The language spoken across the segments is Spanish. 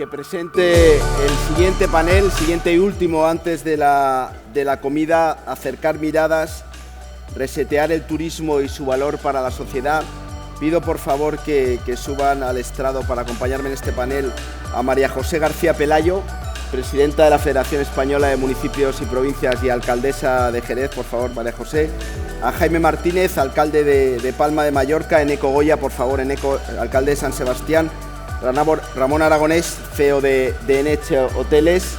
que presente el siguiente panel, siguiente y último antes de la comida, acercar miradas, resetear el turismo y su valor para la sociedad. Pido por favor que suban al estrado para acompañarme en este panel a María José García Pelayo, presidenta de la Federación Española de Municipios y Provincias y alcaldesa de Jerez, por favor, María José. A Jaime Martínez, alcalde de Palma de Mallorca. Eneco Goya, por favor, Eneco, alcalde de San Sebastián. Ramón Aragonés, CEO de Eneche Hoteles.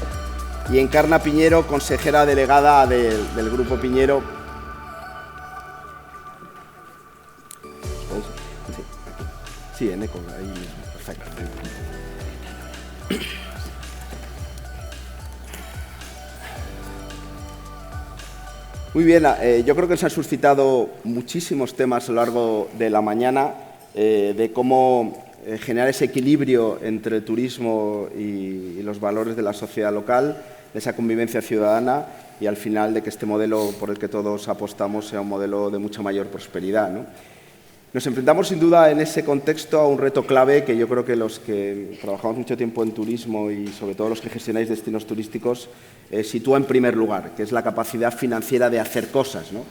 Y Encarna Piñero, consejera delegada del Grupo Piñero. Sí, Eneco, ahí, perfecto. Muy bien, yo creo que se han suscitado muchísimos temas a lo largo de la mañana de cómo generar ese equilibrio entre el turismo y los valores de la sociedad local, de esa convivencia ciudadana y al final de que este modelo por el que todos apostamos sea un modelo de mucha mayor prosperidad, ¿no? Nos enfrentamos sin duda en ese contexto a un reto clave que yo creo que los que trabajamos mucho tiempo en turismo y sobre todo los que gestionáis destinos turísticos sitúa en primer lugar, que es la capacidad financiera de hacer cosas, ¿no?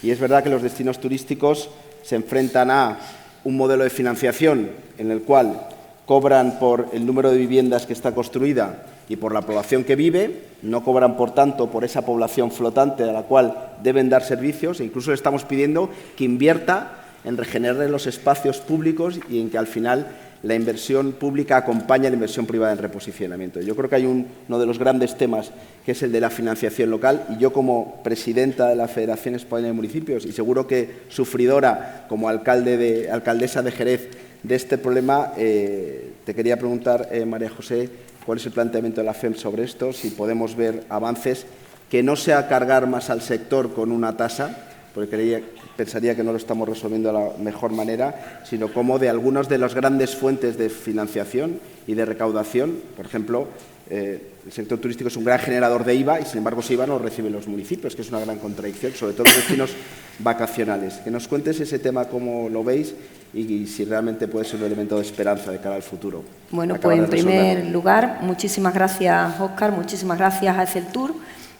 Y es verdad que los destinos turísticos se enfrentan a un modelo de financiación en el cual cobran por el número de viviendas que está construida y por la población que vive, no cobran, por tanto, por esa población flotante a la cual deben dar servicios, e incluso le estamos pidiendo que invierta en regenerar los espacios públicos y en que al final la inversión pública acompañe a la inversión privada en reposicionamiento. Yo creo que hay uno de los grandes temas que es el de la financiación local y yo como presidenta de la Federación Española de Municipios y seguro que sufridora como alcaldesa de Jerez de este problema, te quería preguntar, María José, cuál es el planteamiento de la FEM sobre esto, si podemos ver avances, que no sea cargar más al sector con una tasa, porque pensaría que no lo estamos resolviendo de la mejor manera, sino como de algunas de las grandes fuentes de financiación y de recaudación. Por ejemplo, el sector turístico es un gran generador de IVA y, sin embargo, ese IVA no lo reciben los municipios, que es una gran contradicción, sobre todo en destinos vacacionales. Que nos cuentes ese tema, cómo lo veis y si realmente puede ser un elemento de esperanza de cara al futuro. Bueno, pues en primer lugar, muchísimas gracias, Óscar, muchísimas gracias a Celtur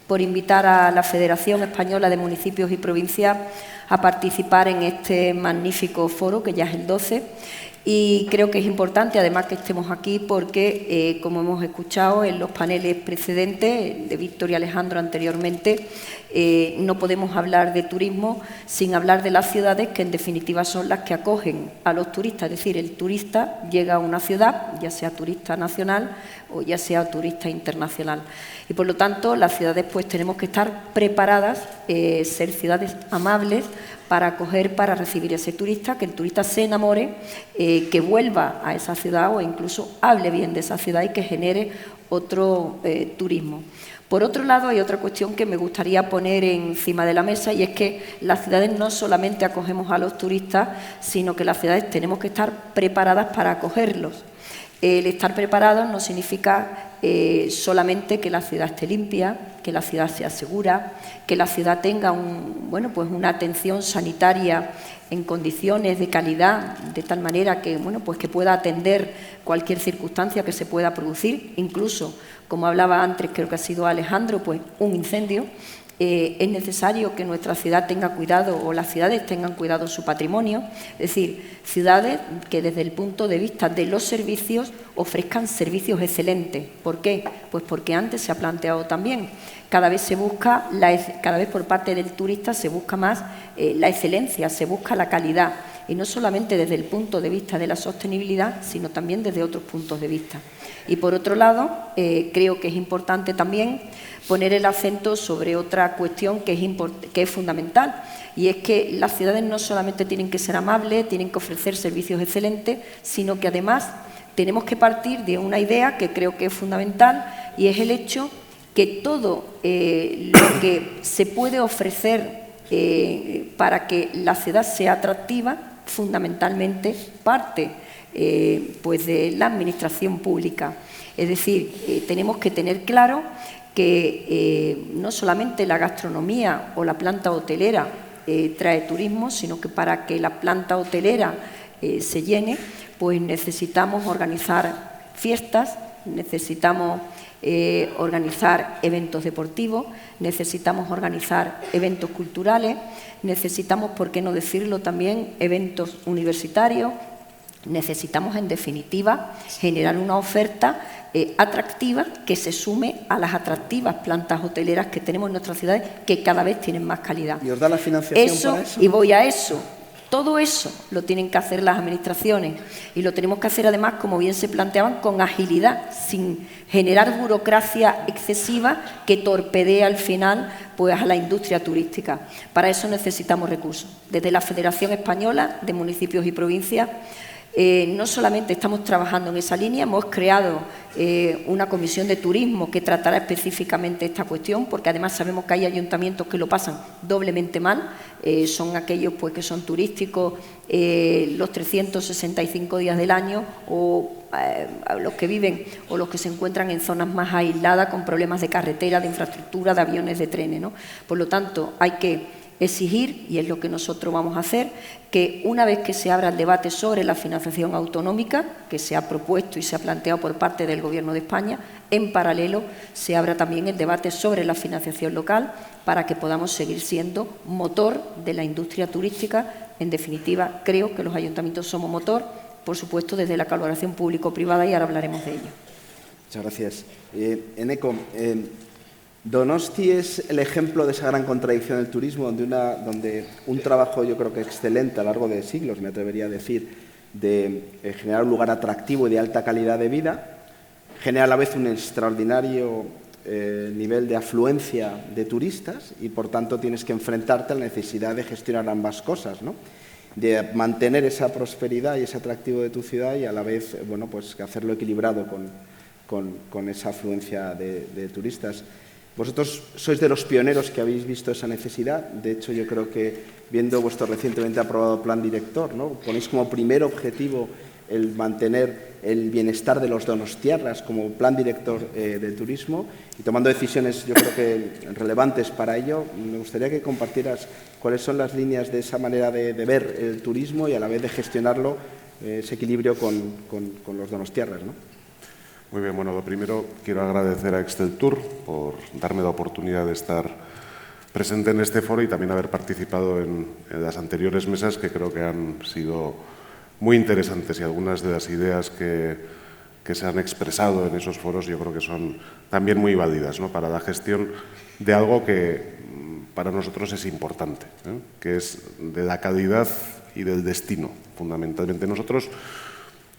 por invitar a la Federación Española de Municipios y Provincias a participar en este magnífico foro, que ya es el 12, y creo que es importante, además, que estemos aquí porque, como hemos escuchado en los paneles precedentes, de Víctor y Alejandro anteriormente, no podemos hablar de turismo sin hablar de las ciudades, que en definitiva son las que acogen a los turistas. Es decir, el turista llega a una ciudad, ya sea turista nacional o ya sea turista internacional. Y, por lo tanto, las ciudades pues tenemos que estar preparadas, ser ciudades amables para acoger, para recibir a ese turista, que el turista se enamore, que vuelva a esa ciudad o incluso hable bien de esa ciudad y que genere otro turismo. Por otro lado, hay otra cuestión que me gustaría poner encima de la mesa y es que las ciudades no solamente acogemos a los turistas, sino que las ciudades tenemos que estar preparadas para acogerlos. El estar preparados no significa solamente que la ciudad esté limpia, que la ciudad sea segura, que la ciudad tenga una atención sanitaria en condiciones de calidad, de tal manera que, que pueda atender cualquier circunstancia que se pueda producir, incluso, como hablaba antes, creo que ha sido Alejandro, pues un incendio. Es necesario que nuestra ciudad tenga cuidado o las ciudades tengan cuidado su patrimonio, es decir, ciudades que desde el punto de vista de los servicios ofrezcan servicios excelentes. ¿Por qué? Pues porque antes se ha planteado también, cada vez por parte del turista se busca más la excelencia, se busca la calidad, y no solamente desde el punto de vista de la sostenibilidad, sino también desde otros puntos de vista. Y por otro lado, creo que es importante también poner el acento sobre otra cuestión que es fundamental, y es que las ciudades no solamente tienen que ser amables, tienen que ofrecer servicios excelentes, sino que además tenemos que partir de una idea que creo que es fundamental, y es el hecho que todo lo que se puede ofrecer para que la ciudad sea atractiva, fundamentalmente parte pues de la administración pública. Es decir, tenemos que tener claro que no solamente la gastronomía o la planta hotelera trae turismo, sino que para que la planta hotelera se llene, pues necesitamos organizar fiestas, necesitamos organizar eventos deportivos, necesitamos organizar eventos culturales, necesitamos, por qué no decirlo también, eventos universitarios. Necesitamos, en definitiva, generar una oferta atractiva que se sume a las atractivas plantas hoteleras que tenemos en nuestras ciudades, que cada vez tienen más calidad. ¿Y os da la financiación para eso? Y voy a eso. Todo eso lo tienen que hacer las administraciones y lo tenemos que hacer, además, como bien se planteaban, con agilidad, sin generar burocracia excesiva que torpedee al final pues, a la industria turística. Para eso necesitamos recursos. Desde la Federación Española de Municipios y Provincias, no solamente estamos trabajando en esa línea, hemos creado una comisión de turismo que tratará específicamente esta cuestión, porque además sabemos que hay ayuntamientos que lo pasan doblemente mal, son aquellos pues, que son turísticos los 365 días del año, o los que viven o los que se encuentran en zonas más aisladas con problemas de carretera, de infraestructura, de aviones, de trenes, ¿no? Por lo tanto, hay que exigir, y es lo que nosotros vamos a hacer, que una vez que se abra el debate sobre la financiación autonómica, que se ha propuesto y se ha planteado por parte del Gobierno de España, en paralelo se abra también el debate sobre la financiación local para que podamos seguir siendo motor de la industria turística. En definitiva, creo que los ayuntamientos somos motor, por supuesto, desde la colaboración público-privada, y ahora hablaremos de ello. Muchas gracias. Eneko, Donosti es el ejemplo de esa gran contradicción del turismo, donde un trabajo, yo creo que excelente a lo largo de siglos, me atrevería a decir, de generar un lugar atractivo y de alta calidad de vida, genera a la vez un extraordinario nivel de afluencia de turistas y, por tanto, tienes que enfrentarte a la necesidad de gestionar ambas cosas, ¿no? De mantener esa prosperidad y ese atractivo de tu ciudad y, a la vez, bueno, pues hacerlo equilibrado con esa afluencia de turistas. Vosotros sois de los pioneros que habéis visto esa necesidad. De hecho, yo creo que, viendo vuestro recientemente aprobado plan director, ¿no?, ponéis como primer objetivo el mantener el bienestar de los donostiarras como plan director de turismo, y tomando decisiones, yo creo que relevantes para ello. Me gustaría que compartieras cuáles son las líneas de esa manera de ver el turismo y, a la vez, de gestionarlo, ese equilibrio con los donostiarras, ¿no? Muy bien, bueno, lo primero quiero agradecer a Exceltur por darme la oportunidad de estar presente en este foro y también haber participado en las anteriores mesas, que creo que han sido muy interesantes, y algunas de las ideas que se han expresado en esos foros yo creo que son también muy válidas, ¿no?, para la gestión de algo que para nosotros es importante, que es de la calidad y del destino, fundamentalmente. Nosotros,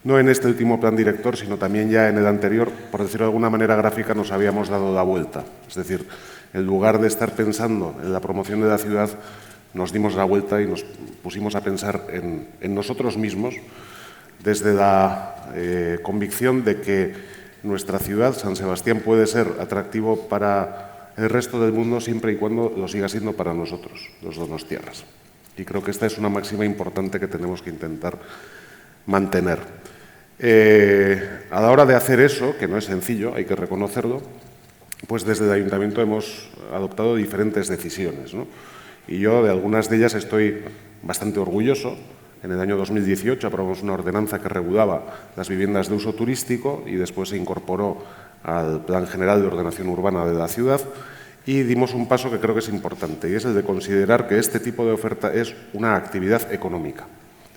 no en este último plan director, sino también ya en el anterior, por decirlo de alguna manera gráfica, nos habíamos dado la vuelta. Es decir, en lugar de estar pensando en la promoción de la ciudad, nos dimos la vuelta y nos pusimos a pensar en nosotros mismos, desde la convicción de que nuestra ciudad, San Sebastián, puede ser atractivo para el resto del mundo siempre y cuando lo siga siendo para nosotros, los donostiarras. Y creo que esta es una máxima importante que tenemos que intentar mantener. A la hora de hacer eso, que no es sencillo, hay que reconocerlo, pues desde el Ayuntamiento hemos adoptado diferentes decisiones, ¿no? Y yo de algunas de ellas estoy bastante orgulloso. En el año 2018 aprobamos una ordenanza que regulaba las viviendas de uso turístico y después se incorporó al Plan General de Ordenación Urbana de la ciudad, y dimos un paso que creo que es importante, y es el de considerar que este tipo de oferta es una actividad económica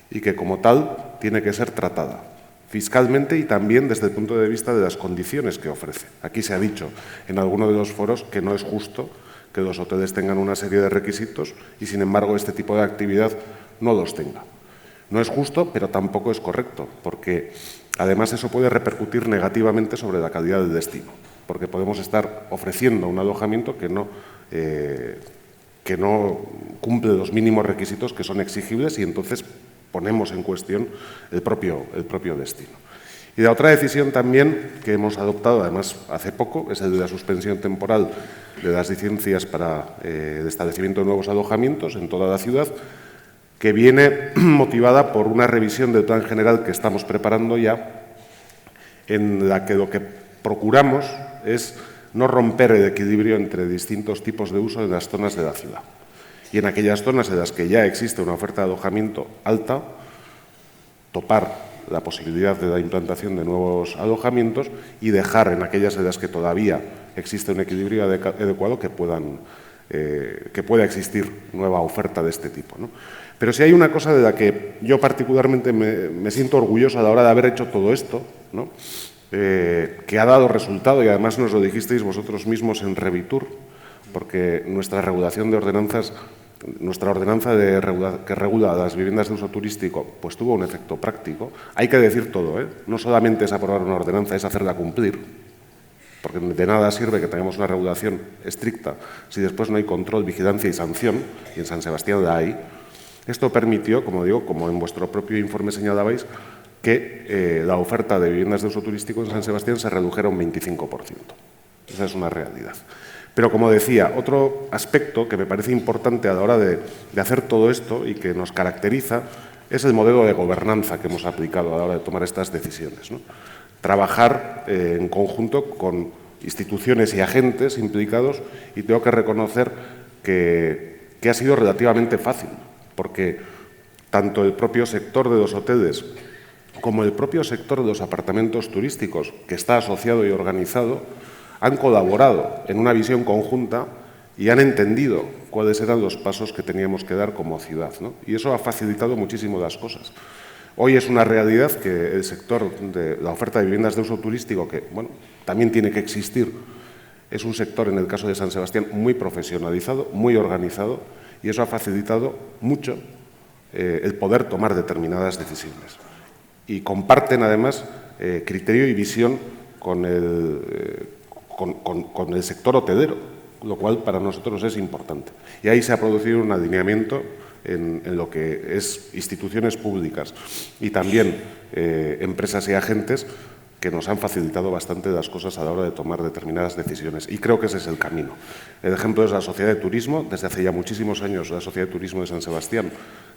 y que, como tal, tiene que ser tratada fiscalmente y también desde el punto de vista de las condiciones que ofrece. Aquí se ha dicho en alguno de los foros que no es justo que los hoteles tengan una serie de requisitos y, sin embargo, este tipo de actividad no los tenga. No es justo, pero tampoco es correcto, porque además eso puede repercutir negativamente sobre la calidad del destino, porque podemos estar ofreciendo un alojamiento que no cumple los mínimos requisitos que son exigibles, y entonces ponemos en cuestión el propio destino. Y la otra decisión también que hemos adoptado, además hace poco, es el de la suspensión temporal de las licencias para el establecimiento de nuevos alojamientos en toda la ciudad, que viene motivada por una revisión del plan general que estamos preparando ya, en la que lo que procuramos es no romper el equilibrio entre distintos tipos de uso en las zonas de la ciudad. Y en aquellas zonas en las que ya existe una oferta de alojamiento alta, topar la posibilidad de la implantación de nuevos alojamientos y dejar en aquellas en las que todavía existe un equilibrio adecuado que pueda existir nueva oferta de este tipo, ¿no? Pero si hay una cosa de la que yo particularmente me siento orgulloso a la hora de haber hecho todo esto, ¿no? Que ha dado resultado, y además nos lo dijisteis vosotros mismos en Revitur, porque nuestra regulación de ordenanzas, nuestra ordenanza que regula las viviendas de uso turístico, pues tuvo un efecto práctico. Hay que decir todo, ¿eh? No solamente es aprobar una ordenanza, es hacerla cumplir, porque de nada sirve que tengamos una regulación estricta si después no hay control, vigilancia y sanción, y en San Sebastián la hay. Esto permitió, como digo, como en vuestro propio informe señalabais, que la oferta de viviendas de uso turístico en San Sebastián se redujera un 25%. Esa es una realidad. Pero, como decía, otro aspecto que me parece importante a la hora de hacer todo esto y que nos caracteriza es el modelo de gobernanza que hemos aplicado a la hora de tomar estas decisiones, ¿no? Trabajar en conjunto con instituciones y agentes implicados, y tengo que reconocer que ha sido relativamente fácil, porque tanto el propio sector de los hoteles como el propio sector de los apartamentos turísticos, que está asociado y organizado, han colaborado en una visión conjunta y han entendido cuáles eran los pasos que teníamos que dar como ciudad, ¿no? Y eso ha facilitado muchísimo las cosas. Hoy es una realidad que el sector de la oferta de viviendas de uso turístico, que bueno, también tiene que existir, es un sector, en el caso de San Sebastián, muy profesionalizado, muy organizado, y eso ha facilitado mucho el poder tomar determinadas decisiones. Y comparten, además, criterio y visión con el sector hotelero, lo cual para nosotros es importante. Y ahí se ha producido un alineamiento en lo que es instituciones públicas y también empresas y agentes que nos han facilitado bastante las cosas a la hora de tomar determinadas decisiones. Y creo que ese es el camino. El ejemplo es la Sociedad de Turismo. Desde hace ya muchísimos años la Sociedad de Turismo de San Sebastián,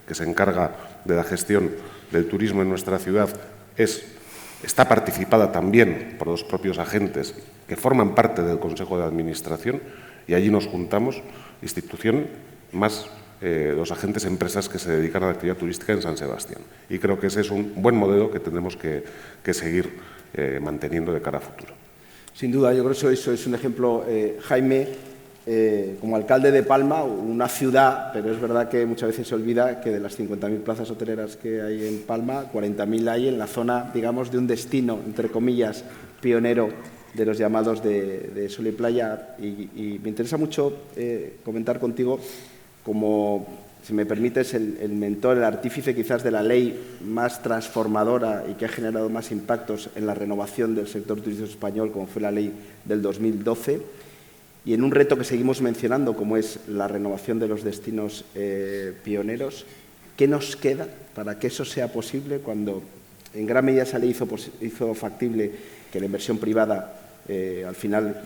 que se encarga de la gestión del turismo en nuestra ciudad, está participada también por los propios agentes que forman parte del Consejo de Administración, y allí nos juntamos, institución más los agentes empresas que se dedican a la actividad turística en San Sebastián. Y creo que ese es un buen modelo que tendremos que seguir manteniendo de cara a futuro. Sin duda, yo creo que eso es un ejemplo, Jaime, como alcalde de Palma, una ciudad, pero es verdad que muchas veces se olvida que de las 50.000 plazas hoteleras que hay en Palma, 40.000 hay en la zona, digamos, de un destino, entre comillas, pionero de los llamados de sol y playa. Y me interesa mucho comentar contigo, como, si me permites, el mentor, el artífice quizás de la ley más transformadora y que ha generado más impactos en la renovación del sector turístico español, como fue la ley del 2012, y en un reto que seguimos mencionando, como es la renovación de los destinos pioneros. ¿Qué nos queda para que eso sea posible cuando en gran medida esa ley hizo factible que la inversión privada al final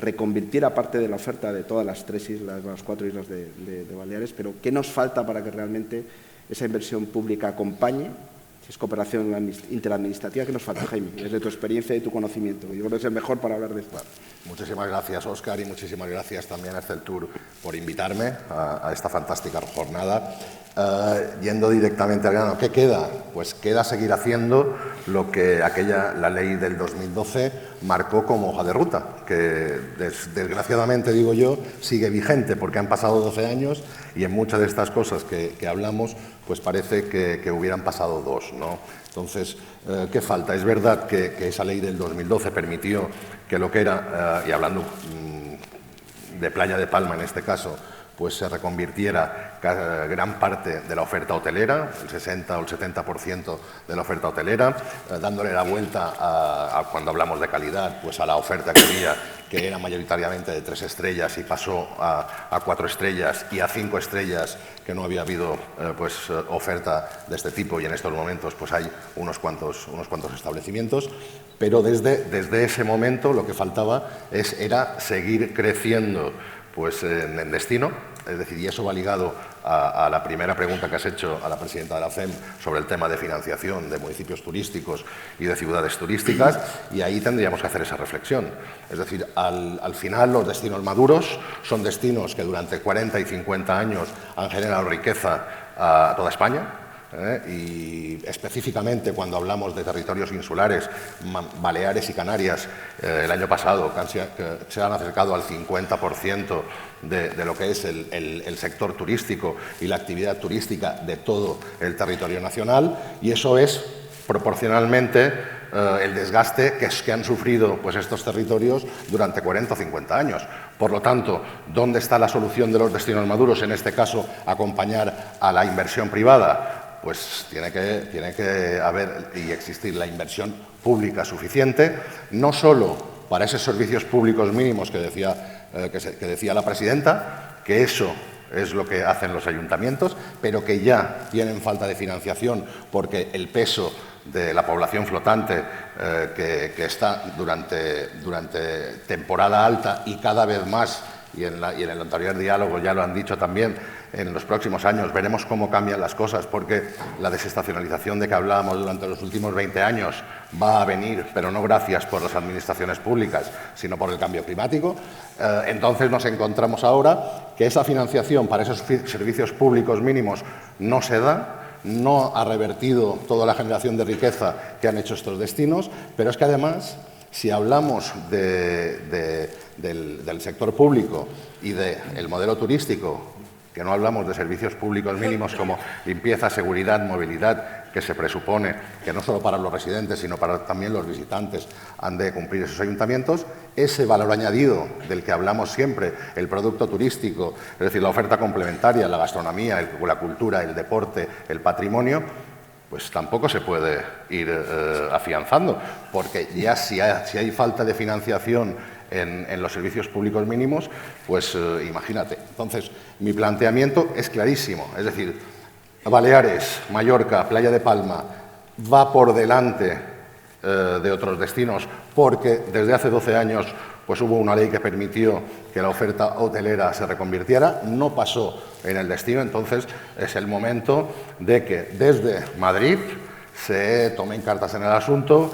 reconvirtiera parte de la oferta de todas las 3 islas, las 4 islas de Baleares? Pero ¿qué nos falta para que realmente esa inversión pública acompañe? Si es cooperación interadministrativa, ¿qué nos falta, Jaime? Desde tu experiencia y tu conocimiento. Yo creo que es el mejor para hablar de esto. Muchísimas gracias, Óscar, y muchísimas gracias también a Exceltur por invitarme a esta fantástica jornada. Yendo directamente al grano, ¿qué queda? Pues queda seguir haciendo lo que la ley del 2012 marcó como hoja de ruta, que desgraciadamente, digo yo, sigue vigente, porque han pasado 12 años y en muchas de estas cosas que hablamos, pues parece que hubieran pasado 2, ¿no? Entonces, ¿qué falta? Es verdad que esa ley del 2012 permitió que lo que era, y hablando de Playa de Palma en este caso, pues se reconvirtiera gran parte de la oferta hotelera, el 60 o el 70% de la oferta hotelera, dándole la vuelta cuando hablamos de calidad, pues a la oferta que había, que era mayoritariamente de 3 estrellas y pasó a 4 estrellas y a 5 estrellas, que no había habido oferta de este tipo, y en estos momentos pues hay unos cuantos establecimientos. Pero desde ese momento lo que faltaba era seguir creciendo pues en destino, es decir, y eso va ligado a la primera pregunta que has hecho a la presidenta de la FEM sobre el tema de financiación de municipios turísticos y de ciudades turísticas, y ahí tendríamos que hacer esa reflexión. Es decir, al final los destinos maduros son destinos que durante 40 y 50 años han generado riqueza a toda España, y específicamente cuando hablamos de territorios insulares, Baleares y Canarias, el año pasado que se han acercado al 50% de lo que es el sector turístico y la actividad turística de todo el territorio nacional, y eso es proporcionalmente el desgaste que han sufrido pues, estos territorios durante 40 o 50 años. Por lo tanto, ¿dónde está la solución de los destinos maduros? En este caso, acompañar a la inversión privada. Pues tiene que haber y existir la inversión pública suficiente, no solo para esos servicios públicos mínimos que decía la presidenta, que eso es lo que hacen los ayuntamientos, pero que ya tienen falta de financiación porque el peso de la población flotante que está durante temporada alta y cada vez más, y en el anterior diálogo ya lo han dicho también, en los próximos años veremos cómo cambian las cosas, porque la desestacionalización de que hablábamos durante los últimos 20 años va a venir, pero no gracias por las administraciones públicas, sino por el cambio climático. Entonces nos encontramos ahora que esa financiación para esos servicios públicos mínimos no se da, no ha revertido toda la generación de riqueza que han hecho estos destinos, pero es que además, si hablamos del sector público y del modelo turístico, que no hablamos de servicios públicos mínimos como limpieza, seguridad, movilidad, que se presupone que no solo para los residentes, sino para también los visitantes han de cumplir esos ayuntamientos, ese valor añadido del que hablamos siempre, el producto turístico, es decir, la oferta complementaria, la gastronomía, la cultura, el deporte, el patrimonio, pues tampoco se puede ir afianzando, porque ya si hay falta de financiación en los servicios públicos mínimos, pues imagínate. Entonces, mi planteamiento es clarísimo, es decir, Baleares, Mallorca, Playa de Palma va por delante de otros destinos porque desde hace 12 años pues hubo una ley que permitió que la oferta hotelera se reconvirtiera, no pasó en el destino, entonces es el momento de que desde Madrid se tomen cartas en el asunto.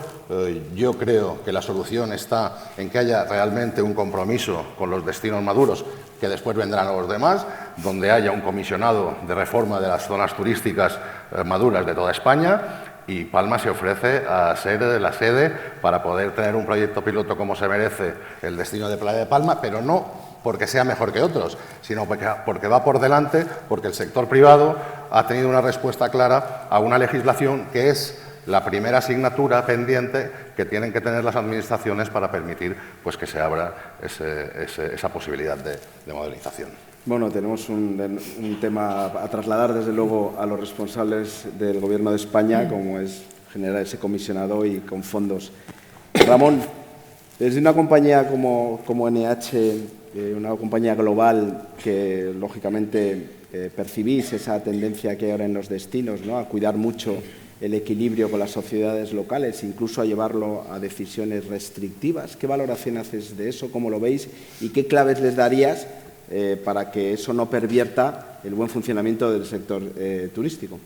Yo creo que la solución está en que haya realmente un compromiso con los destinos maduros, que después vendrán a los demás, donde haya un comisionado de reforma de las zonas turísticas maduras de toda España, y Palma se ofrece a ser la sede para poder tener un proyecto piloto como se merece el destino de Playa de Palma, pero no porque sea mejor que otros, sino porque va por delante, porque el sector privado ha tenido una respuesta clara a una legislación que es la primera asignatura pendiente que tienen que tener las administraciones para permitir pues, que se abra esa posibilidad de modernización. Bueno, tenemos un tema a trasladar, desde luego, a los responsables del Gobierno de España, como es generar ese comisionado y con fondos. Ramón, desde una compañía como NH, una compañía global que, lógicamente, percibís esa tendencia que hay ahora en los destinos, ¿no?, a cuidar mucho el equilibrio con las sociedades locales, incluso a llevarlo a decisiones restrictivas. ¿Qué valoración haces de eso? ¿Cómo lo veis? ¿Y qué claves les darías para que eso no pervierta el buen funcionamiento del sector turístico?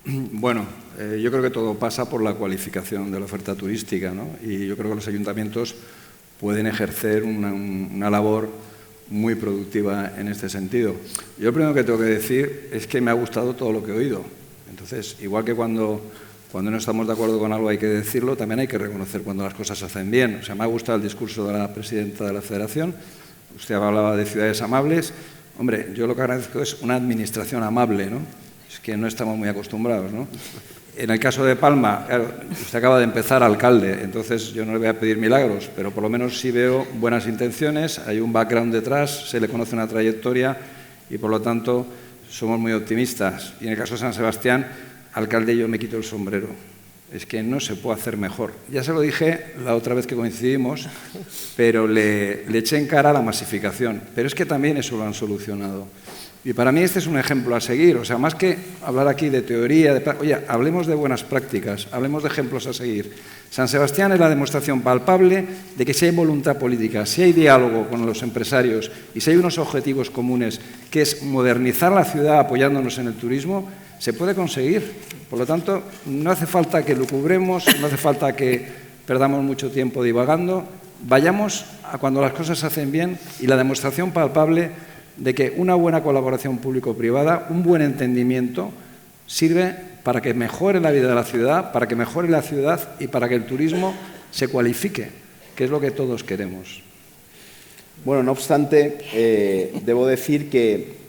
Bueno, yo creo que todo pasa por la cualificación de la oferta turística, ¿no? Y yo creo que los ayuntamientos pueden ejercer una labor muy productiva en este sentido. Yo lo primero que tengo que decir es que me ha gustado todo lo que he oído. Entonces, igual que cuando no estamos de acuerdo con algo hay que decirlo, también hay que reconocer cuando las cosas se hacen bien. O sea, me ha gustado el discurso de la presidenta de la Federación. Usted hablaba de ciudades amables. Hombre, yo lo que agradezco es una administración amable, ¿no? Es que no estamos muy acostumbrados, ¿no? En el caso de Palma, claro, usted acaba de empezar alcalde, entonces yo no le voy a pedir milagros, pero por lo menos sí veo buenas intenciones, hay un background detrás, se le conoce una trayectoria y por lo tanto somos muy optimistas. Y en el caso de San Sebastián, alcalde, yo me quito el sombrero. Es que no se puede hacer mejor. Ya se lo dije la otra vez que coincidimos, pero le eché en cara la masificación. Pero es que también eso lo han solucionado. Y para mí este es un ejemplo a seguir. O sea, más que hablar aquí de teoría, oye, hablemos de buenas prácticas, hablemos de ejemplos a seguir. San Sebastián es la demostración palpable de que si hay voluntad política, si hay diálogo con los empresarios y si hay unos objetivos comunes, que es modernizar la ciudad apoyándonos en el turismo, se puede conseguir. Por lo tanto, no hace falta que lo cubremos, no hace falta que perdamos mucho tiempo divagando. Vayamos a cuando las cosas se hacen bien y la demostración palpable de que una buena colaboración público-privada, un buen entendimiento, sirve para que mejore la vida de la ciudad, para que mejore la ciudad y para que el turismo se cualifique, que es lo que todos queremos. Bueno, no obstante, debo decir que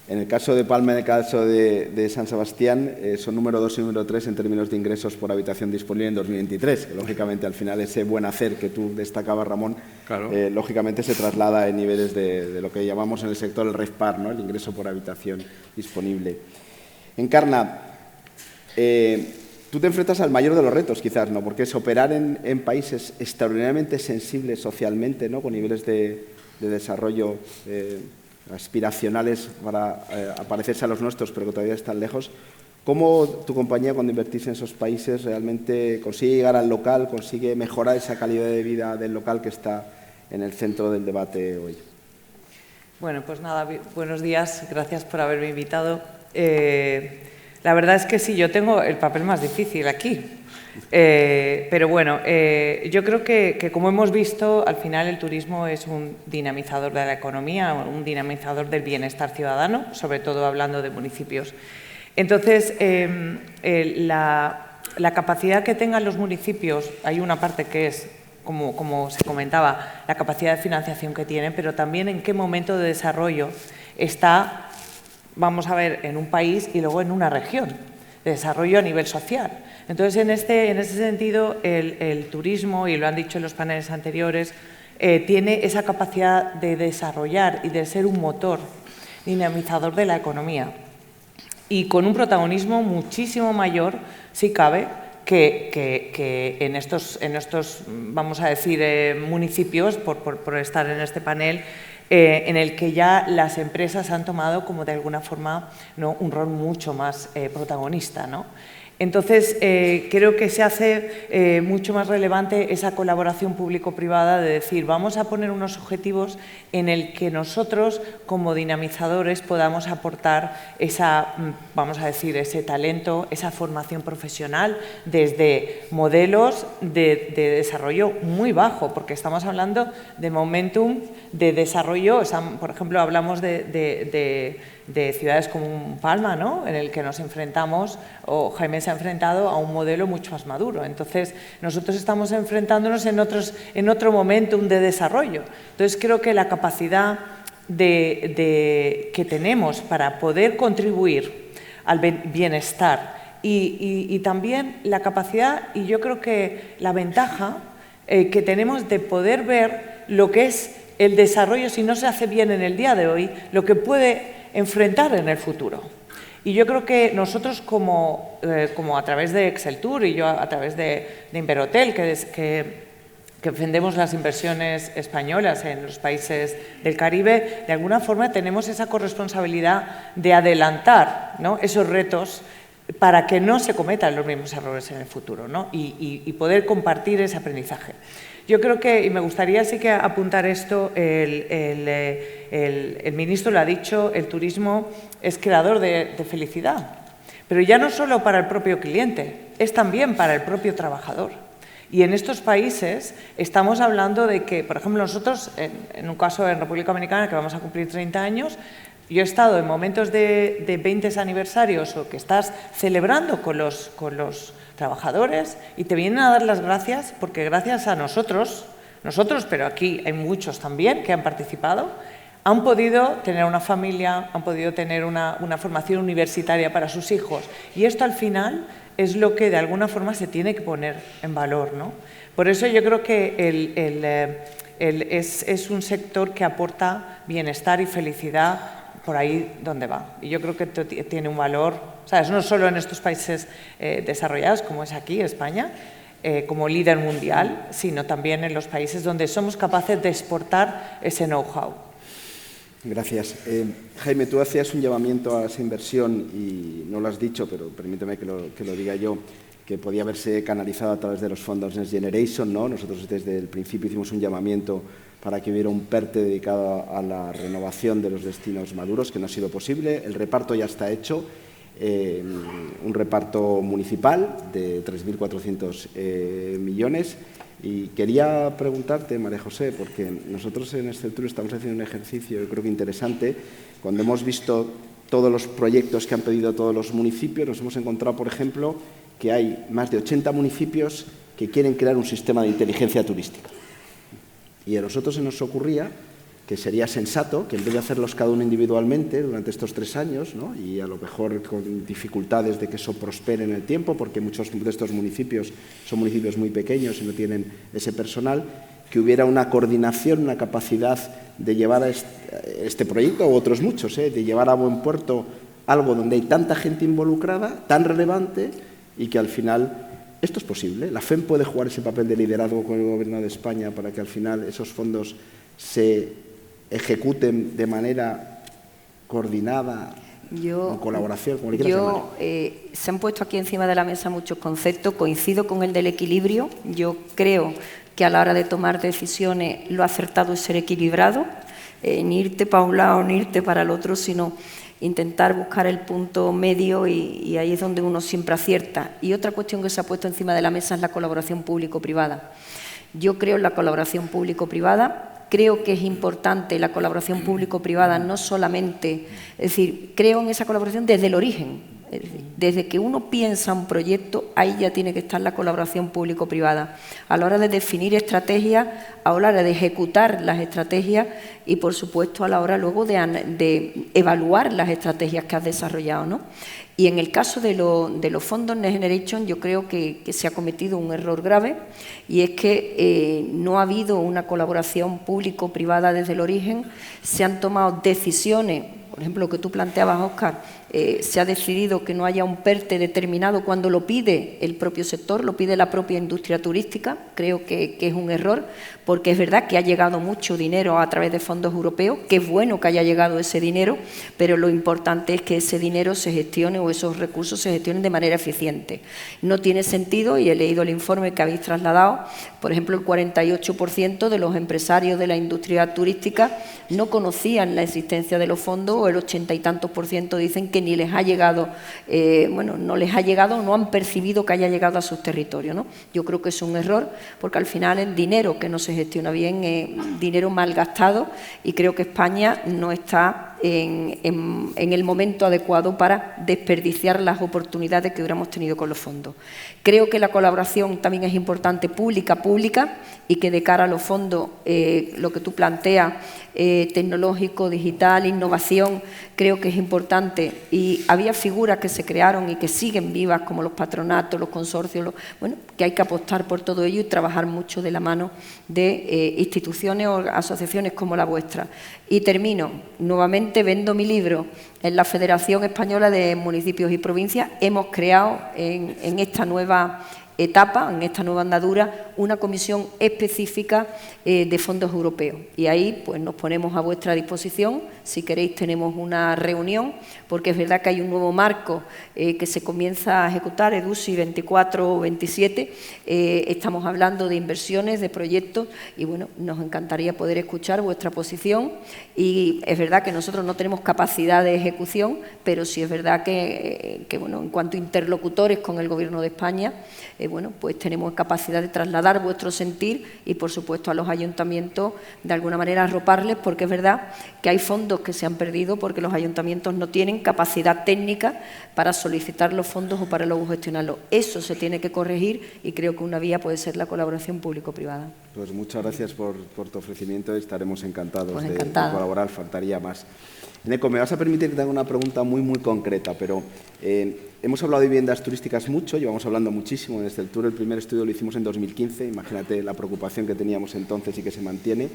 en el caso de Palma, en el caso de San Sebastián, son número 2 y número 3 en términos de ingresos por habitación disponible en 2023. Que, lógicamente, al final, ese buen hacer que tú destacabas, Ramón, claro, lógicamente se traslada en niveles de lo que llamamos en el sector el RevPAR, ¿no? El ingreso por habitación disponible. Encarna, tú te enfrentas al mayor de los retos, quizás, ¿no? Porque es operar en países extraordinariamente sensibles socialmente, ¿no? Con niveles de desarrollo aspiracionales para parecerse a los nuestros, pero que todavía están lejos. ¿Cómo tu compañía, cuando invertís en esos países, realmente consigue llegar al local, consigue mejorar esa calidad de vida del local que está en el centro del debate hoy? Bueno, pues nada, buenos días, gracias por haberme invitado. La verdad es que sí, yo tengo el papel más difícil aquí. Pero bueno, yo creo que como hemos visto, al final el turismo es un dinamizador de la economía, un dinamizador del bienestar ciudadano, sobre todo hablando de municipios. Entonces, la capacidad que tengan los municipios, hay una parte que es, como se comentaba, la capacidad de financiación que tienen, pero también en qué momento de desarrollo está, vamos a ver, en un país y luego en una región, de desarrollo a nivel social. Entonces, en ese sentido, el turismo, y lo han dicho en los paneles anteriores, tiene esa capacidad de desarrollar y de ser un motor dinamizador de la economía. Y con un protagonismo muchísimo mayor, si cabe, que en estos, vamos a decir, municipios, por estar en este panel, en el que ya las empresas han tomado, como de alguna forma, ¿no?, un rol mucho más protagonista, ¿no? Entonces, creo que se hace mucho más relevante esa colaboración público-privada de decir, vamos a poner unos objetivos en el que nosotros, como dinamizadores, podamos aportar vamos a decir, ese talento, esa formación profesional desde modelos de desarrollo muy bajo, porque estamos hablando de momentum, de desarrollo, por ejemplo, hablamos de ciudades como Palma, ¿no?, en el que nos enfrentamos, o Jaime se ha enfrentado a un modelo mucho más maduro. Entonces, nosotros estamos enfrentándonos en otro momentum de desarrollo. Entonces, creo que la capacidad que tenemos para poder contribuir al bienestar y también la capacidad, y yo creo que la ventaja que tenemos de poder ver lo que es el desarrollo, si no se hace bien en el día de hoy, lo que puede enfrentar en el futuro. Y yo creo que nosotros como a través de Exceltur y yo a través de Inverhotel, que defendemos las inversiones españolas en los países del Caribe, de alguna forma tenemos esa corresponsabilidad de adelantar, ¿no?, esos retos para que no se cometan los mismos errores en el futuro, ¿no?, y poder compartir ese aprendizaje. Yo creo que, y me gustaría sí que apuntar esto, el ministro lo ha dicho, el turismo es creador de felicidad, pero ya no solo para el propio cliente, es también para el propio trabajador. Y en estos países estamos hablando de que, por ejemplo, nosotros, en un caso en República Dominicana, que vamos a cumplir 30 años, yo he estado en momentos de 20 aniversarios o que estás celebrando con los trabajadores y te vienen a dar las gracias porque gracias a nosotros, pero aquí hay muchos también que han participado, han podido tener una familia, han podido tener una formación universitaria para sus hijos. Y esto al final es lo que de alguna forma se tiene que poner en valor, ¿no? Por eso yo creo que es un sector que aporta bienestar y felicidad por ahí donde va. Y yo creo que tiene un valor, ¿sabes?, no solo en estos países desarrollados, como es aquí, España, como líder mundial, sino también en los países donde somos capaces de exportar ese know-how. Gracias. Jaime, tú hacías un llamamiento a esa inversión y no lo has dicho, pero permíteme que lo diga yo, que podía haberse canalizado a través de los fondos Next Generation, ¿no? Nosotros desde el principio hicimos un llamamiento para que hubiera un PERTE dedicado a la renovación de los destinos maduros, que no ha sido posible. El reparto ya está hecho, un reparto municipal de 3.400 millones. Y quería preguntarte, María José, porque nosotros en Exceltur estamos haciendo un ejercicio, yo creo que interesante, cuando hemos visto todos los proyectos que han pedido todos los municipios, nos hemos encontrado, por ejemplo, que hay más de 80 municipios que quieren crear un sistema de inteligencia turística. Y a nosotros se nos ocurría que sería sensato que en vez de hacerlos cada uno individualmente durante estos 3 años, ¿no? Y a lo mejor con dificultades de que eso prospere en el tiempo, porque muchos de estos municipios son municipios muy pequeños y no tienen ese personal, que hubiera una coordinación, una capacidad de llevar a este proyecto, o otros muchos, de llevar a buen puerto algo donde hay tanta gente involucrada, tan relevante, y que al final esto es posible. La FEM puede jugar ese papel de liderazgo con el Gobierno de España para que al final esos fondos se ejecuten de manera coordinada, en colaboración, como le quieras llamar. Se han puesto aquí encima de la mesa muchos conceptos, coincido con el del equilibrio. Yo creo que a la hora de tomar decisiones lo acertado es ser equilibrado, ni irte para un lado ni irte para el otro, sino intentar buscar el punto medio, y ahí es donde uno siempre acierta. Y otra cuestión que se ha puesto encima de la mesa es la colaboración público-privada. Yo creo en la colaboración público-privada. Creo que es importante la colaboración público-privada, no solamente, es decir, creo en esa colaboración desde el origen. Es decir, desde que uno piensa un proyecto, ahí ya tiene que estar la colaboración público-privada. A la hora de definir estrategias, a la hora de ejecutar las estrategias y, por supuesto, a la hora luego de evaluar las estrategias que has desarrollado, ¿no? Y en el caso de los fondos Next Generation, yo creo que se ha cometido un error grave, y es que no ha habido una colaboración público-privada desde el origen. Se han tomado decisiones, por ejemplo, lo que tú planteabas, Óscar, se ha decidido que no haya un PERTE determinado cuando lo pide el propio sector, lo pide la propia industria turística. Creo que es un error, porque es verdad que ha llegado mucho dinero a través de fondos europeos, que es bueno que haya llegado ese dinero, pero lo importante es que ese dinero se gestione, o esos recursos se gestionen de manera eficiente. No tiene sentido, y he leído el informe que habéis trasladado, por ejemplo, el 48% de los empresarios de la industria turística no conocían la existencia de los fondos, o el 80 y tantos % dicen que ni les ha llegado, no les ha llegado, no han percibido que haya llegado a sus territorios, ¿no? Yo creo que es un error, porque al final el dinero que no se gestiona bien es dinero mal gastado, y creo que España no está en el momento adecuado para desperdiciar las oportunidades que hubiéramos tenido con los fondos. Creo que la colaboración también es importante pública, y que de cara a los fondos, lo que tú planteas, tecnológico, digital, innovación, creo que es importante. Y había figuras que se crearon y que siguen vivas, como los patronatos, los consorcios, que hay que apostar por todo ello y trabajar mucho de la mano de instituciones o asociaciones como la vuestra. Y termino, nuevamente vendo mi libro. En la Federación Española de Municipios y Provincias hemos creado en esta nueva etapa, en esta nueva andadura, una comisión específica de fondos europeos. Y ahí pues nos ponemos a vuestra disposición. Si queréis, tenemos una reunión, porque es verdad que hay un nuevo marco que se comienza a ejecutar, EDUSI 24 o 27. Estamos hablando de inversiones, de proyectos, y bueno, nos encantaría poder escuchar vuestra posición. Y es verdad que nosotros no tenemos capacidad de ejecución, pero sí es verdad que en cuanto a interlocutores con el Gobierno de España, pues tenemos capacidad de trasladar vuestro sentir, y por supuesto a los ayuntamientos de alguna manera arroparles, porque es verdad que hay fondos que se han perdido porque los ayuntamientos no tienen capacidad técnica para solicitar los fondos o para luego gestionarlos. Eso se tiene que corregir, y creo que una vía puede ser la colaboración público-privada. Pues muchas gracias por tu ofrecimiento, estaremos encantados de colaborar, faltaría más. Eneco, me vas a permitir que te haga una pregunta muy, muy concreta, pero hemos hablado de viviendas turísticas mucho, llevamos hablando muchísimo desde el Tour. El primer estudio lo hicimos en 2015, imagínate la preocupación que teníamos entonces y que se mantiene.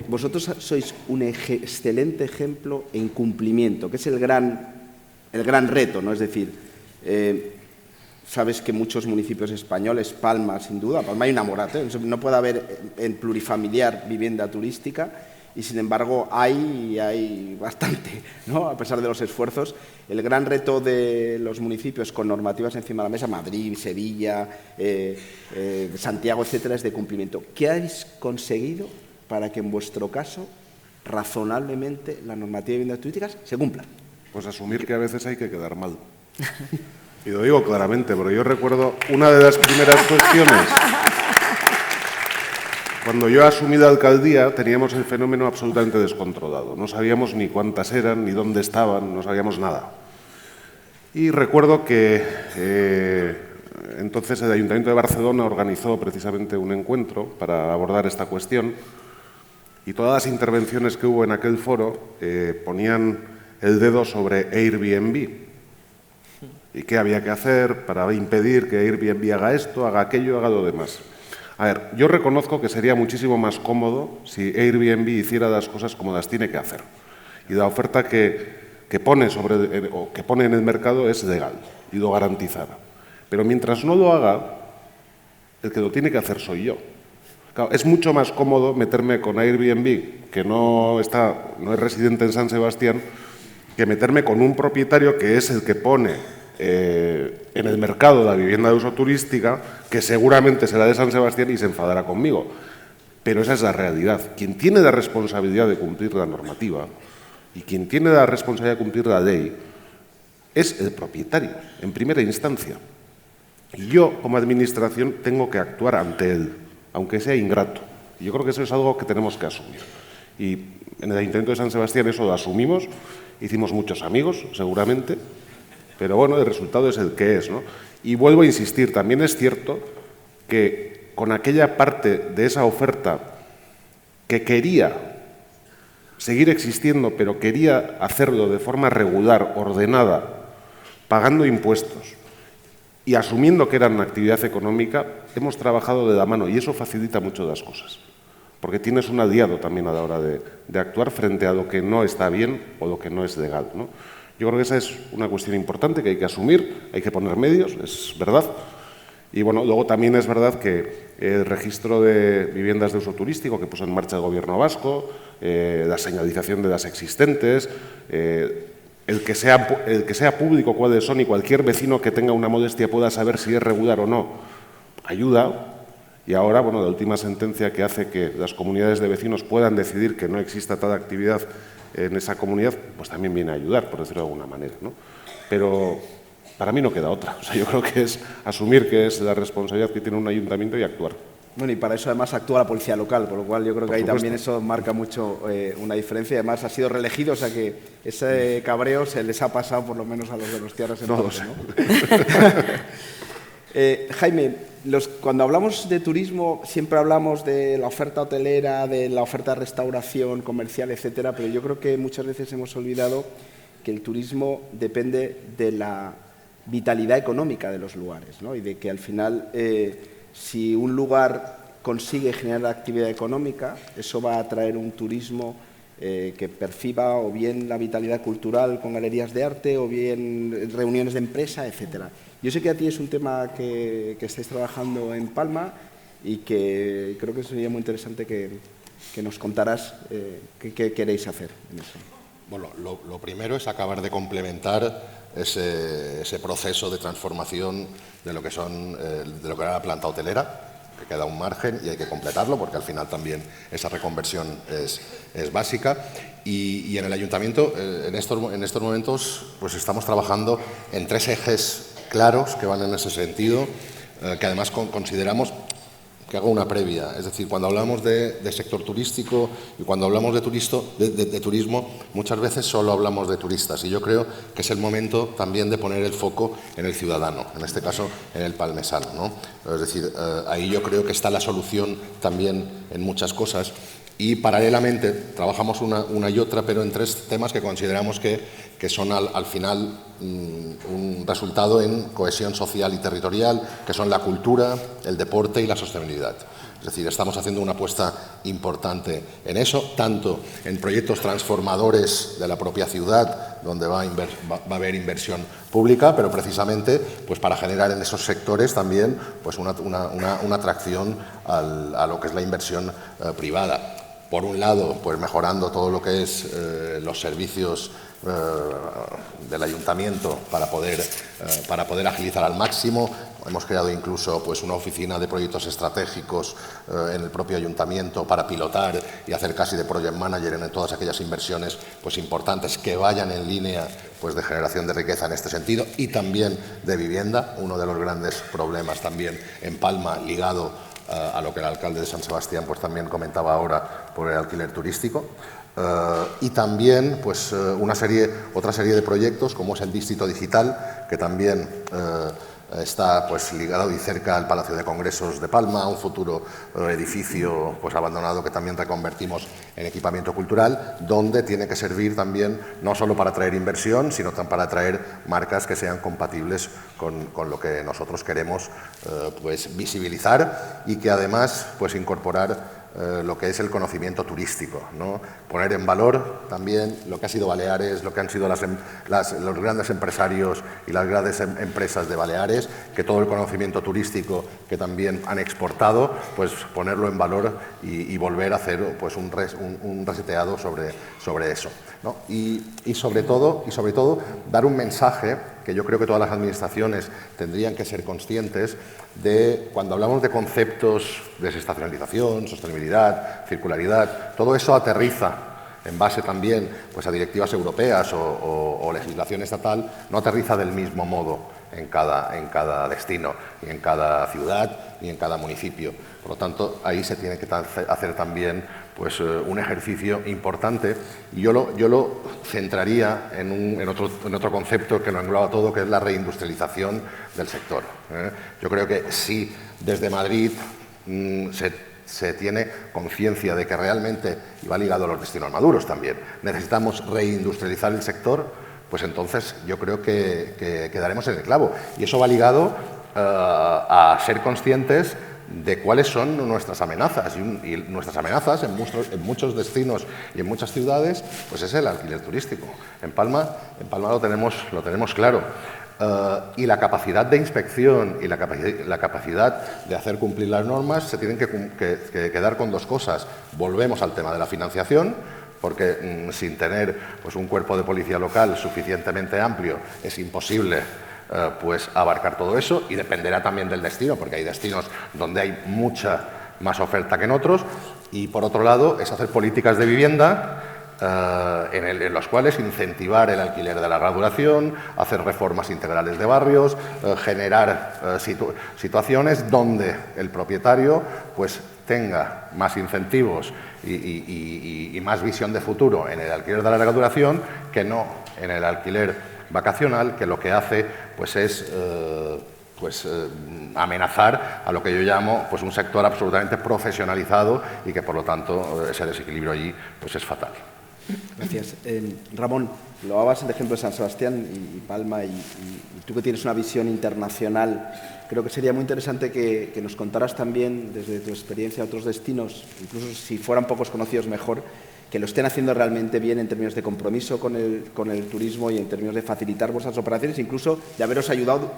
Vosotros sois un excelente ejemplo en cumplimiento, que es el gran reto, ¿no? Es decir, sabes que muchos municipios españoles, Palma sin duda, Palma hay una morata, no puede haber en plurifamiliar vivienda turística, y sin embargo hay bastante, ¿no? A pesar de los esfuerzos. El gran reto de los municipios con normativas encima de la mesa, Madrid, Sevilla, Santiago, etcétera, es de cumplimiento. ¿Qué habéis conseguido para que en vuestro caso, razonablemente, la normativa de viviendas turísticas se cumpla? Pues asumir que a veces hay que quedar mal. Y lo digo claramente, porque yo recuerdo una de las primeras cuestiones Cuando yo asumí la alcaldía teníamos el fenómeno absolutamente descontrolado. No sabíamos ni cuántas eran, ni dónde estaban, no sabíamos nada. Y recuerdo que entonces el Ayuntamiento de Barcelona organizó precisamente un encuentro para abordar esta cuestión y todas las intervenciones que hubo en aquel foro ponían el dedo sobre Airbnb y qué había que hacer para impedir que Airbnb haga esto, haga aquello, haga lo demás. A ver, yo reconozco que sería muchísimo más cómodo si Airbnb hiciera las cosas como las tiene que hacer y la oferta que pone en el mercado es legal y lo garantizada. Pero mientras no lo haga, el que lo tiene que hacer soy yo. Claro, es mucho más cómodo meterme con Airbnb, que no es residente en San Sebastián, que meterme con un propietario que es el que pone en el mercado la vivienda de uso turística, que seguramente será de San Sebastián y se enfadará conmigo. Pero esa es la realidad. Quien tiene la responsabilidad de cumplir la normativa y quien tiene la responsabilidad de cumplir la ley es el propietario, en primera instancia. Y yo, como administración, tengo que actuar ante él, aunque sea ingrato. Y yo creo que eso es algo que tenemos que asumir. Y en el Ayuntamiento de San Sebastián eso lo asumimos, hicimos muchos amigos, seguramente, pero bueno, el resultado es el que es, ¿no? Y vuelvo a insistir, también es cierto que con aquella parte de esa oferta que quería seguir existiendo, pero quería hacerlo de forma regular, ordenada, pagando impuestos y asumiendo que era una actividad económica, hemos trabajado de la mano y eso facilita mucho las cosas, porque tienes un aliado también a la hora de actuar frente a lo que no está bien o lo que no es legal, ¿no? Yo creo que esa es una cuestión importante que hay que asumir, hay que poner medios, es verdad. Y bueno, luego también es verdad que el registro de viviendas de uso turístico que puso en marcha el Gobierno vasco, la señalización de las existentes, el que sea público cuáles son y cualquier vecino que tenga una modestia pueda saber si es regular o no, ayuda. Y ahora, bueno, la última sentencia que hace que las comunidades de vecinos puedan decidir que no exista tal actividad en esa comunidad, pues también viene a ayudar, por decirlo de alguna manera, ¿no? Pero para mí no queda otra. O sea, yo creo que es asumir que es la responsabilidad que tiene un ayuntamiento y actuar. Bueno, y para eso además actúa la policía local, por lo cual yo creo que ahí también eso marca mucho una diferencia. Además ha sido reelegido, o sea que ese cabreo se les ha pasado por lo menos a los de los tierras en Torre, ¿no? Jaime, cuando hablamos de turismo siempre hablamos de la oferta hotelera, de la oferta de restauración, comercial, etcétera, pero yo creo que muchas veces hemos olvidado que el turismo depende de la vitalidad económica de los lugares, ¿no? Y de que al final, si un lugar consigue generar actividad económica, eso va a atraer un turismo que perciba o bien la vitalidad cultural con galerías de arte o bien reuniones de empresa, etcétera. Yo sé que a ti es un tema que estáis trabajando en Palma y que creo que sería muy interesante que nos contaras qué queréis hacer en eso. Bueno, lo primero es acabar de complementar ese proceso de transformación de lo que era la planta hotelera, que queda un margen y hay que completarlo porque al final también esa reconversión es básica. Y en el Ayuntamiento, en estos momentos, pues estamos trabajando en 3 ejes claros que van en ese sentido, que además consideramos que hago una previa. Es decir, cuando hablamos de sector turístico y cuando hablamos de turismo, muchas veces solo hablamos de turistas y yo creo que es el momento también de poner el foco en el ciudadano, en este caso en el palmesano, ¿no? Es decir, ahí yo creo que está la solución también en muchas cosas y paralelamente trabajamos una y otra, pero en 3 temas que consideramos que son al final un resultado en cohesión social y territorial, que son la cultura, el deporte y la sostenibilidad. Es decir, estamos haciendo una apuesta importante en eso, tanto en proyectos transformadores de la propia ciudad, donde va a haber inversión pública, pero precisamente pues para generar en esos sectores también pues una atracción a lo que es la inversión privada. Por un lado, pues mejorando todo lo que es los servicios del ayuntamiento para poder agilizar al máximo. Hemos creado incluso pues una oficina de proyectos estratégicos en el propio ayuntamiento para pilotar y hacer casi de project manager en todas aquellas inversiones pues importantes que vayan en línea pues de generación de riqueza en este sentido y también de vivienda, uno de los grandes problemas también en Palma ligado a lo que el alcalde de San Sebastián pues también comentaba ahora por el alquiler turístico. Y también pues, otra serie de proyectos como es el Distrito Digital, que también está pues, ligado y cerca al Palacio de Congresos de Palma, un futuro edificio pues, abandonado que también reconvertimos en equipamiento cultural, donde tiene que servir también no solo para atraer inversión, sino también para atraer marcas que sean compatibles con lo que nosotros queremos pues, visibilizar y que además pues, incorporar lo que es el conocimiento turístico, ¿no? Poner en valor también lo que ha sido Baleares, lo que han sido los grandes empresarios y las grandes empresas de Baleares, que todo el conocimiento turístico que también han exportado, pues ponerlo en valor y volver a hacer pues, un reseteado sobre eso, ¿no? Y sobre todo dar un mensaje que yo creo que todas las administraciones tendrían que ser conscientes de cuando hablamos de conceptos de desestacionalización, sostenibilidad, circularidad, todo eso aterriza en base también pues, a directivas europeas o legislación estatal, no aterriza del mismo modo en cada destino, ni en cada ciudad, ni en cada municipio. Por lo tanto, ahí se tiene que hacer también pues, un ejercicio importante y yo lo centraría en otro concepto que lo engloba todo, que es la reindustrialización del sector. Yo creo que si desde Madrid se tiene conciencia de que realmente, y va ligado a los destinos maduros también, necesitamos reindustrializar el sector, pues entonces yo creo que quedaremos en el clavo. Y eso va ligado a ser conscientes de cuáles son nuestras amenazas. Y nuestras amenazas en muchos destinos y en muchas ciudades, pues es el alquiler turístico. En Palma lo tenemos claro. Y la capacidad de inspección y la capacidad de hacer cumplir las normas se tienen que quedar con dos cosas. Volvemos al tema de la financiación, porque sin tener pues, un cuerpo de policía local suficientemente amplio es imposible pues, abarcar todo eso, y dependerá también del destino, porque hay destinos donde hay mucha más oferta que en otros, y por otro lado es hacer políticas de vivienda en los cuales incentivar el alquiler de larga duración, hacer reformas integrales de barrios, generar situaciones donde el propietario pues, tenga más incentivos y más visión de futuro en el alquiler de larga duración que no en el alquiler vacacional, que lo que hace pues, es amenazar a lo que yo llamo pues, un sector absolutamente profesionalizado y que por lo tanto ese desequilibrio allí pues, es fatal. Gracias. Ramón, lo dabas el ejemplo de San Sebastián y Palma, y tú que tienes una visión internacional, creo que sería muy interesante que nos contaras también desde tu experiencia otros destinos, incluso si fueran pocos conocidos mejor, que lo estén haciendo realmente bien en términos de compromiso con el turismo y en términos de facilitar vuestras operaciones, incluso de haberos ayudado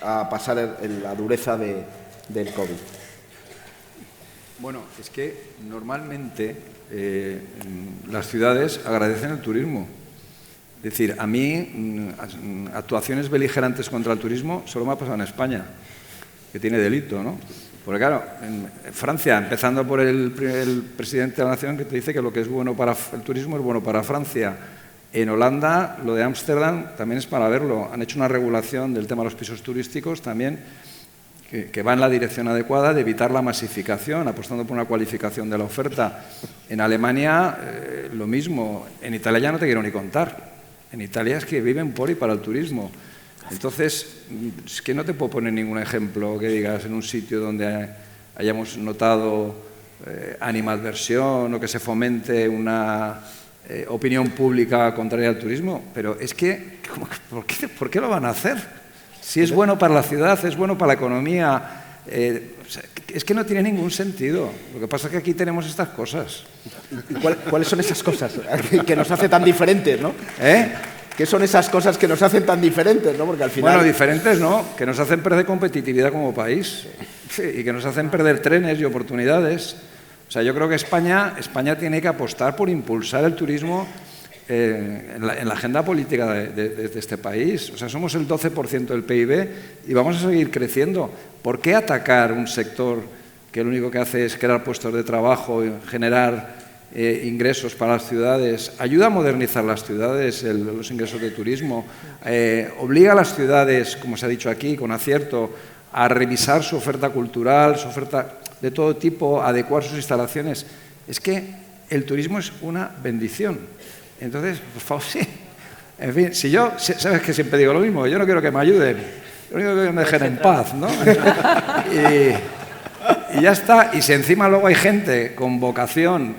a pasar la dureza del COVID. Bueno, es que normalmente las ciudades agradecen el turismo. Es decir, a mí actuaciones beligerantes contra el turismo solo me ha pasado en España, que tiene delito, ¿no? Porque claro, en Francia, empezando por el presidente de la Nación, que te dice que lo que es bueno para el turismo es bueno para Francia. En Holanda, lo de Ámsterdam también es para verlo. Han hecho una regulación del tema de los pisos turísticos también que va en la dirección adecuada de evitar la masificación, apostando por una cualificación de la oferta. En Alemania, lo mismo. En Italia ya no te quiero ni contar. En Italia es que viven por y para el turismo. Entonces, es que no te puedo poner ningún ejemplo que digas en un sitio donde hayamos notado animadversión o que se fomente una opinión pública contraria al turismo. Pero es que, ¿por qué lo van a hacer? Si es bueno para la ciudad, es bueno para la economía, es que no tiene ningún sentido. Lo que pasa es que aquí tenemos estas cosas. ¿Y cuáles son esas cosas que nos hacen tan diferentes, no? ¿Qué son esas cosas que nos hacen tan diferentes, no? Porque al final... Bueno, diferentes no, que nos hacen perder competitividad como país, sí, y que nos hacen perder trenes y oportunidades. O sea, yo creo que España tiene que apostar por impulsar el turismo en la agenda política de este país. O sea, somos el 12% del PIB y vamos a seguir creciendo. ¿Por qué atacar un sector que lo único que hace es crear puestos de trabajo, generar ingresos para las ciudades? Ayuda a modernizar las ciudades, los ingresos de turismo. Obliga a las ciudades, como se ha dicho aquí, con acierto, a revisar su oferta cultural, su oferta... de todo tipo, adecuar sus instalaciones. Es que el turismo es una bendición. Entonces, por favor, sí. En fin, si yo, sabes que siempre digo lo mismo, yo no quiero que me ayuden, lo único que me dejen en paz, ¿no? Y ya está. Y si encima luego hay gente con vocación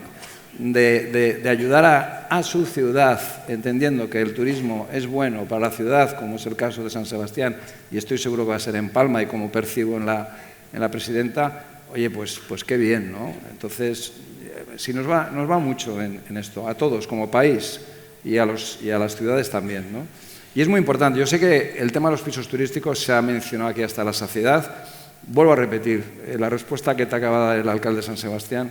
de ayudar a su ciudad, entendiendo que el turismo es bueno para la ciudad, como es el caso de San Sebastián, y estoy seguro que va a ser en Palma, y como percibo en la presidenta, oye, pues qué bien, ¿no? Entonces, sí nos va mucho en esto, a todos como país y a las ciudades también, ¿no? Y es muy importante. Yo sé que el tema de los pisos turísticos se ha mencionado aquí hasta la saciedad. Vuelvo a repetir, la respuesta que te acaba de dar el alcalde de San Sebastián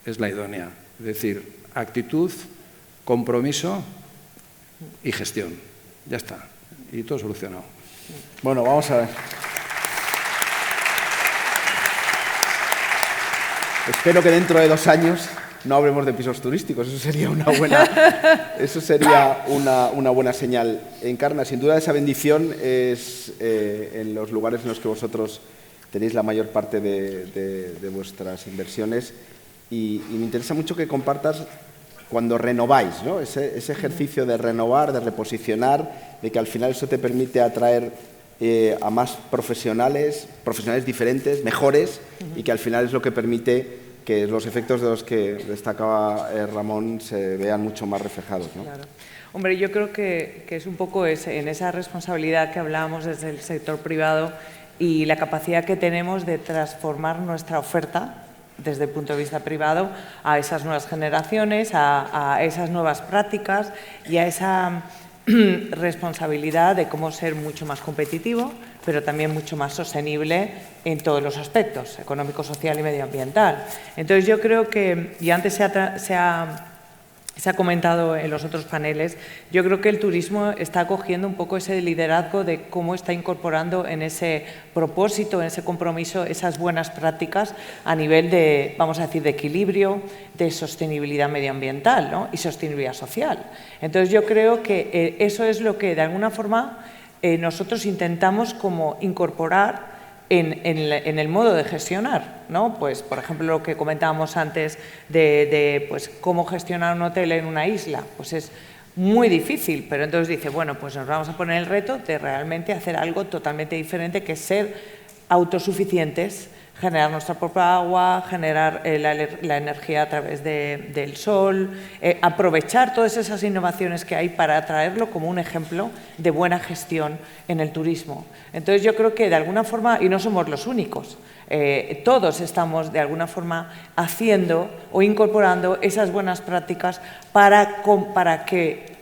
es la idónea. Es decir, actitud, compromiso y gestión. Ya está. Y todo solucionado. Bueno, vamos a ver. Espero que dentro de 2 años no hablemos de pisos turísticos. Eso sería una buena señal. Encarna, sin duda esa bendición es en los lugares en los que vosotros tenéis la mayor parte de vuestras inversiones. Y me interesa mucho que compartas cuando renováis, ¿no? Ese ejercicio de renovar, de reposicionar, de que al final eso te permite atraer a más profesionales diferentes, mejores, y que al final es lo que permite que los efectos de los que destacaba Ramón se vean mucho más reflejados, ¿no? Claro. Hombre, yo creo que es un poco en esa responsabilidad que hablábamos desde el sector privado y la capacidad que tenemos de transformar nuestra oferta desde el punto de vista privado a esas nuevas generaciones, a esas nuevas prácticas y a esa responsabilidad de cómo ser mucho más competitivo, pero también mucho más sostenible en todos los aspectos, económico, social y medioambiental. Entonces yo creo que, y antes se ha comentado en los otros paneles, yo creo que el turismo está cogiendo un poco ese liderazgo de cómo está incorporando en ese propósito, en ese compromiso, esas buenas prácticas a nivel de, vamos a decir, de equilibrio, de sostenibilidad medioambiental, ¿no? Y sostenibilidad social. Entonces yo creo que eso es lo que de alguna forma nosotros intentamos como incorporar en el modo de gestionar, ¿no? Pues, por ejemplo, lo que comentábamos antes de pues, cómo gestionar un hotel en una isla, pues es muy difícil, pero entonces dice, bueno, pues nos vamos a poner el reto de realmente hacer algo totalmente diferente, que es ser autosuficientes, generar nuestra propia agua, generar la energía a través del sol, aprovechar todas esas innovaciones que hay para traerlo como un ejemplo de buena gestión en el turismo. Entonces yo creo que de alguna forma, y no somos los únicos, todos estamos de alguna forma haciendo o incorporando esas buenas prácticas para que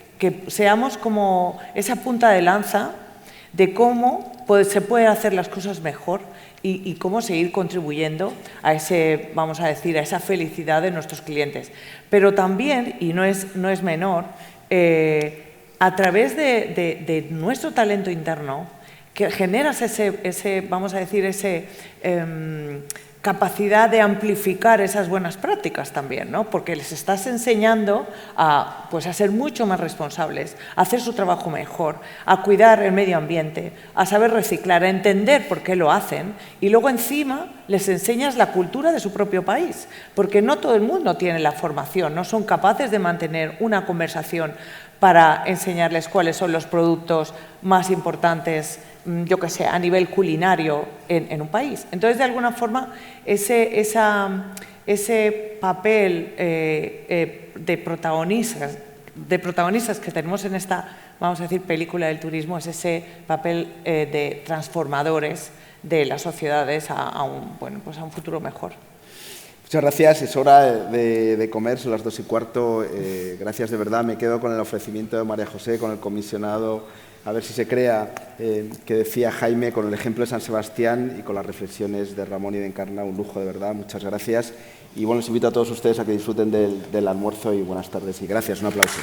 seamos como esa punta de lanza de cómo se pueden hacer las cosas mejor y cómo seguir contribuyendo a ese, vamos a decir, a esa felicidad de nuestros clientes. Pero también, y no es menor, a través de nuestro talento interno, que generas ese vamos a decir, capacidad de amplificar esas buenas prácticas también, ¿no? Porque les estás enseñando a ser mucho más responsables, a hacer su trabajo mejor, a cuidar el medio ambiente, a saber reciclar, a entender por qué lo hacen y luego encima les enseñas la cultura de su propio país, porque no todo el mundo tiene la formación, no son capaces de mantener una conversación para enseñarles cuáles son los productos más importantes, yo que sé, a nivel culinario en un país. Entonces, de alguna forma, ese papel de protagonistas que tenemos en esta, vamos a decir, película del turismo, es ese papel de transformadores de las sociedades a un futuro mejor. Muchas gracias. Es hora de comer, son las 2:15. Gracias de verdad. Me quedo con el ofrecimiento de María José, con el comisionado, a ver si se crea, que decía Jaime, con el ejemplo de San Sebastián y con las reflexiones de Ramón y de Encarna. Un lujo, de verdad. Muchas gracias. Y bueno, les invito a todos ustedes a que disfruten del almuerzo y buenas tardes. Y gracias. Un aplauso.